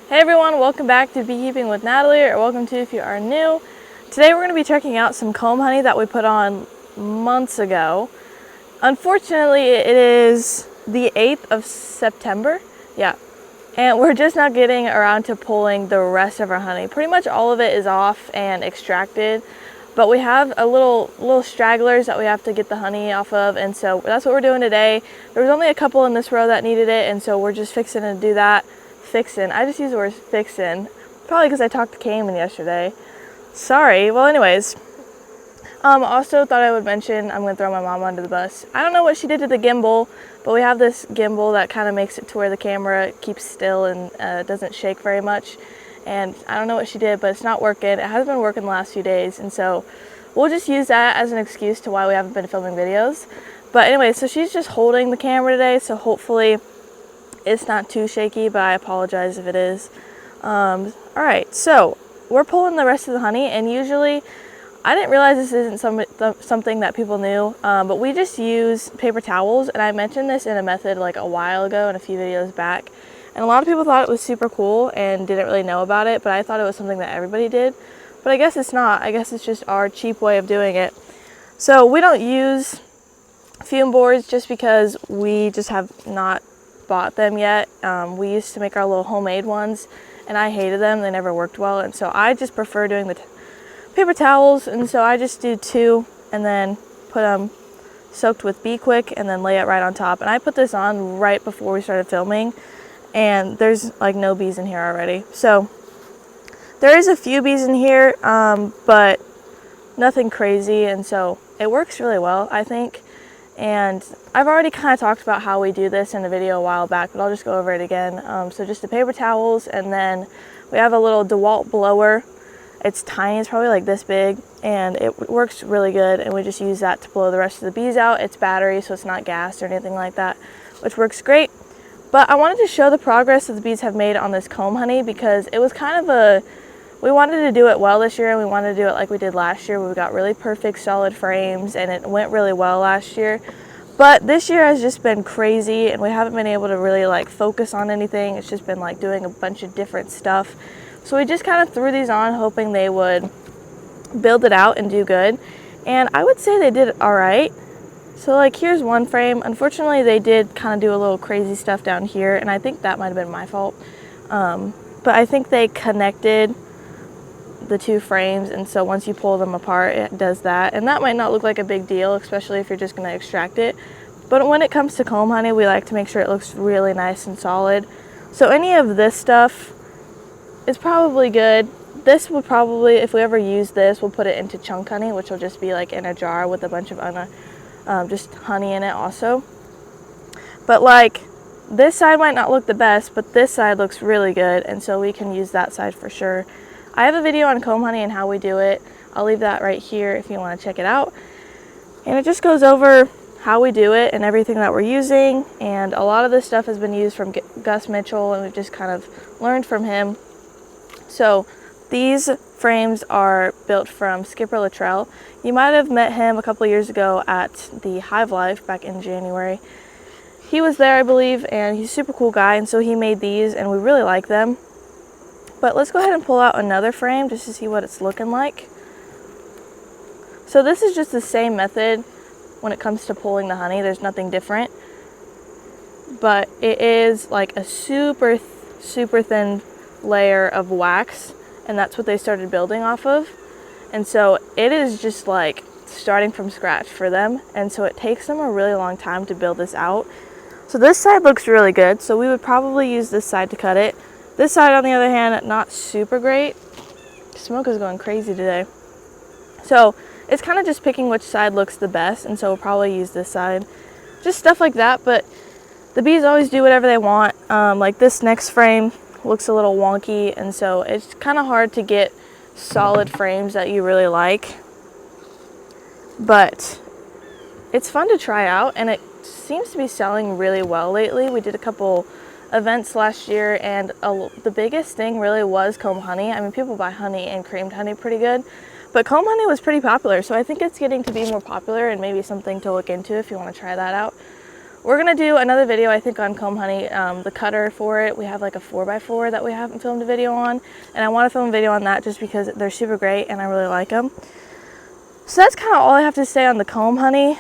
Hey everyone, welcome back to Beekeeping with Natalie, or welcome to if you are new. Today we're going to be checking out some comb honey that we put on months ago. Unfortunately, it is the 8th of September, and we're just now getting around to pulling the rest of our honey. Pretty much all of it is off and extracted, but we have a little stragglers that we have to get the honey off of, and so that's what we're doing today. There was only a couple in this row that needed it, and so we're just fixing to do that. Fixin'. I just use the word fixin', probably because I talked to Cayman yesterday. Sorry. Well, anyways, also thought I would mention, I'm going to throw my mom under the bus. I don't know what she did to the gimbal, but we have this gimbal that kind of makes it to where the camera keeps still and doesn't shake very much. And I don't know what she did, but it's not working. It hasn't been working the last few days, and so we'll just use that as an excuse to why we haven't been filming videos. But anyway, so she's just holding the camera today, so hopefully it's not too shaky, but I apologize if it is. Alright, so we're pulling the rest of the honey, and usually, I didn't realize this isn't something that people knew, but we just use paper towels, and I mentioned this in a method like a while ago in a few videos back, and a lot of people thought it was super cool and didn't really know about it, but I thought it was something that everybody did, but I guess it's not. I guess it's just our cheap way of doing it. So we don't use fume boards just because we just have not bought them yet. We used to make our little homemade ones, and I hated them. They never worked well, and so I just prefer doing the paper towels, and so I just do 2 and then put them soaked with Bee Quick and then lay it right on top. And I put this on right before we started filming, and there's like no bees in here already. So there is a few bees in here, but nothing crazy, and so it works really well, I think. And I've already kind of talked about how we do this in a video a while back, but I'll just go over it again. So just the paper towels, and then we have a little DeWalt blower. It's tiny, it's probably like this big, and it works really good, and we just use that to blow the rest of the bees out. It's battery, so it's not gas or anything like that, which works great. But I wanted to show the progress that the bees have made on this comb honey, because it was kind of we wanted to do it well this year, and we wanted to do it like we did last year, where we got really perfect solid frames, and it went really well last year. But this year has just been crazy, and we haven't been able to really like focus on anything. It's just been like doing a bunch of different stuff. So we just kind of threw these on, hoping they would build it out and do good. And I would say they did all right. So like here's one frame. Unfortunately, they did kind of do a little crazy stuff down here, and I think that might have been my fault. But I think they connected the 2 frames, and so once you pull them apart, it does that, and that might not look like a big deal, especially if you're just going to extract it. But when it comes to comb honey, we like to make sure it looks really nice and solid. So any of this stuff is probably good. This would probably, if we ever use this, we'll put it into chunk honey, which will just be like in a jar with a bunch of just honey in it also. But like this side might not look the best, but this side looks really good, and so we can use that side for sure. I have a video on comb honey and how we do it. I'll leave that right here if you want to check it out. And it just goes over how we do it and everything that we're using. And a lot of this stuff has been used from Gus Mitchell, and we've just kind of learned from him. So these frames are built from Skipper Luttrell. You might have met him a couple years ago at the Hive Life back in January. He was there, I believe, and he's a super cool guy, and so he made these, and we really like them. But let's go ahead and pull out another frame just to see what it's looking like. So this is just the same method when it comes to pulling the honey. There's nothing different. But it is like a super thin layer of wax, and that's what they started building off of. And so it is just like starting from scratch for them, and so it takes them a really long time to build this out. So this side looks really good, so we would probably use this side to cut it. This side, on the other hand, not super great. Smoke is going crazy today. So it's kind of just picking which side looks the best, and so we'll probably use this side. Just stuff like that, but the bees always do whatever they want. Like this next frame looks a little wonky, and so it's kind of hard to get solid frames that you really like. But it's fun to try out, and it seems to be selling really well lately. We did a couple events last year, and the biggest thing really was comb honey. I mean, people buy honey and creamed honey pretty good, but comb honey was pretty popular, so I think it's getting to be more popular and maybe something to look into if you want to try that out. we're gonna do another video, I think, on comb honey. The cutter for it, we have like a 4x4 that we haven't filmed a video on, and I want to film a video on that just because they're super great and I really like them. So that's kind of all I have to say on the comb honey.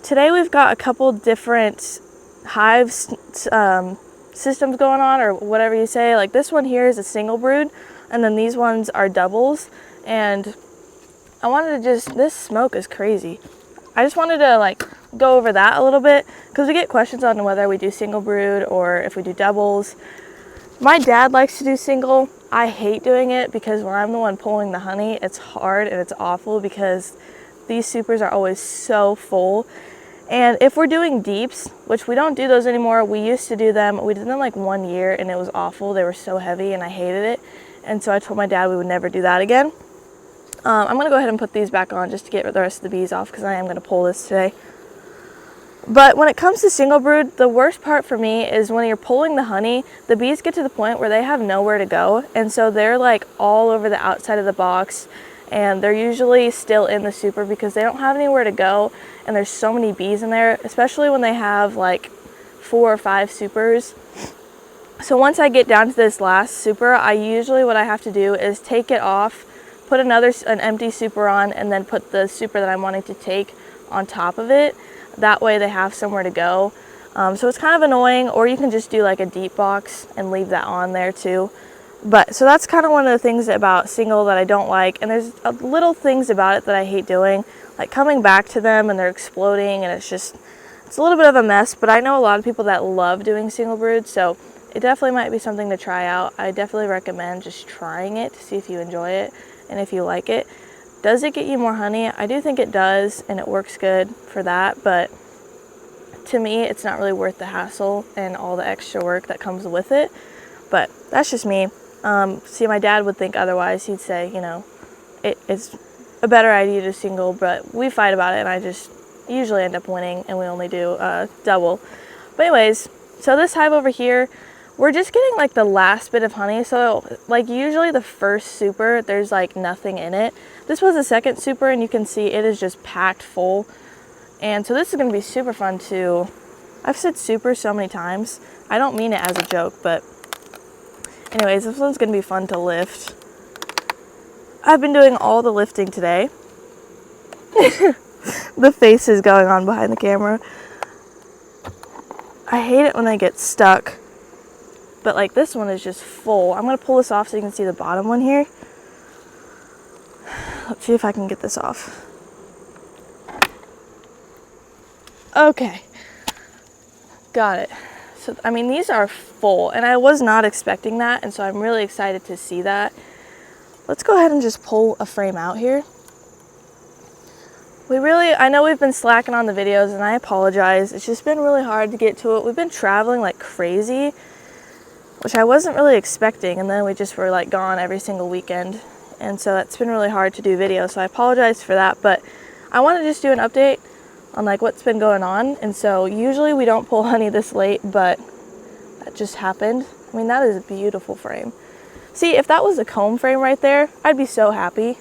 Today we've got a couple different hive systems going on, or whatever you say. Like this one here is a single brood, and then these ones are doubles. And I wanted to this smoke is crazy. I just wanted to like go over that a little bit because we get questions on whether we do single brood or if we do doubles. My dad likes to do single. I hate doing it because when I'm the one pulling the honey, it's hard and it's awful because these supers are always so full. And if we're doing deeps, which we don't do those anymore, we used to do them. We did them like 1 year and it was awful. They were so heavy and I hated it. And so I told my dad we would never do that again. I'm going to go ahead and put these back on just to get the rest of the bees off because I am going to pull this today. But when it comes to single brood, the worst part for me is when you're pulling the honey, the bees get to the point where they have nowhere to go. And so they're like all over the outside of the box, and they're usually still in the super because they don't have anywhere to go. And there's so many bees in there, especially when they have like 4 or 5 supers. So once I get down to this last super, what I have to do is take it off, put an empty super on, and then put the super that I'm wanting to take on top of it. That way they have somewhere to go. So it's kind of annoying, or you can just do like a deep box and leave that on there too. But so that's kind of one of the things about single that I don't like. And there's little things about it that I hate doing, like coming back to them and they're exploding, and it's a little bit of a mess. But I know a lot of people that love doing single brood, so it definitely might be something to try out. I definitely recommend just trying it to see if you enjoy it and if you like it. Does it get you more honey? I do think it does, and it works good for that, but to me it's not really worth the hassle and all the extra work that comes with it. But that's just me. See, my dad would think otherwise. He'd say, you know, it's a better idea to single, but we fight about it and I just usually end up winning and we only do double. But anyways, so this hive over here, we're just getting like the last bit of honey. So like usually the first super, there's like nothing in it. This was the second super and you can see it is just packed full. And so this is going to be super fun too. I've said super so many times. I don't mean it as a joke, but anyways, this one's going to be fun to lift. I've been doing all the lifting today. The face is going on behind the camera. I hate it when they get stuck. But like this one is just full. I'm going to pull this off so you can see the bottom one here. Let's see if I can get this off. Okay. Got it. So, I mean, these are full and I was not expecting that. And so I'm really excited to see that. Let's go ahead and just pull a frame out here. I know we've been slacking on the videos and I apologize. It's just been really hard to get to it. We've been traveling like crazy, which I wasn't really expecting, and then we just were like gone every single weekend, and so it's been really hard to do videos, so I apologize for that. But I want to just do an update on like what's been going on. And so usually we don't pull honey this late, but that just happened. I mean, that is a beautiful frame. See, if that was a comb frame right there, I'd be so happy,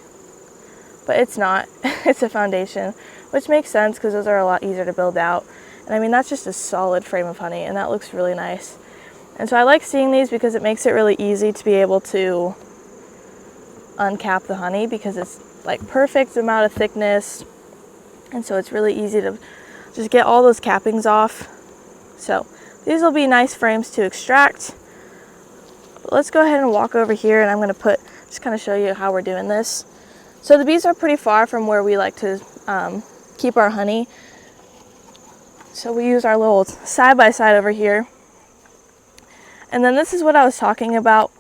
but it's not. It's a foundation, which makes sense because those are a lot easier to build out. And I mean, that's just a solid frame of honey, and that looks really nice. And so I like seeing these because it makes it really easy to be able to uncap the honey because it's like perfect amount of thickness. And so it's really easy to just get all those cappings off. So these will be nice frames to extract. But let's go ahead and walk over here, and I'm going to just kind of show you how we're doing this. So the bees are pretty far from where we like to keep our honey. So we use our little side-by-side over here. And then this is what I was talking about,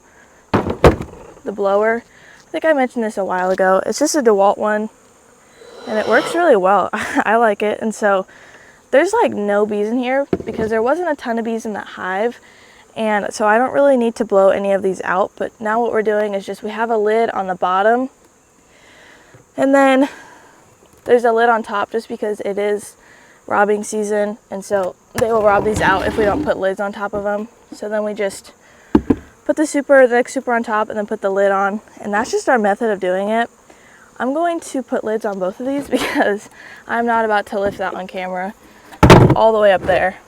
the blower. I think I mentioned this a while ago. It's just a DeWalt one, and it works really well. I like it. And so there's like no bees in here because there wasn't a ton of bees in that hive. And so I don't really need to blow any of these out. But now what we're doing is just we have a lid on the bottom, and then there's a lid on top just because it is robbing season, and so they will rob these out if we don't put lids on top of them. So then we just put the next super on top and then put the lid on, and that's just our method of doing it. I'm going to put lids on both of these because I'm not about to lift that on camera. all the way up there.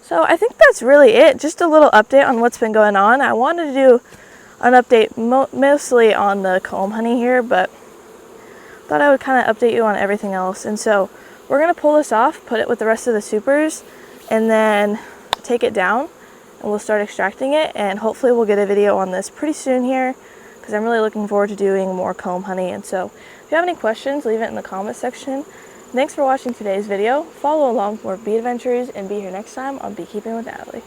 So I think that's really it. Just a little update on what's been going on. I wanted to do an update mostly on the comb honey here, but thought I would kind of update you on everything else. And so we're going to pull this off, put it with the rest of the supers, and then take it down and we'll start extracting it, and hopefully we'll get a video on this pretty soon here because I'm really looking forward to doing more comb honey. And so if you have any questions, leave it in the comment section. Thanks for watching today's video. Follow along for more bee adventures and be here next time on Beekeeping with Natalie.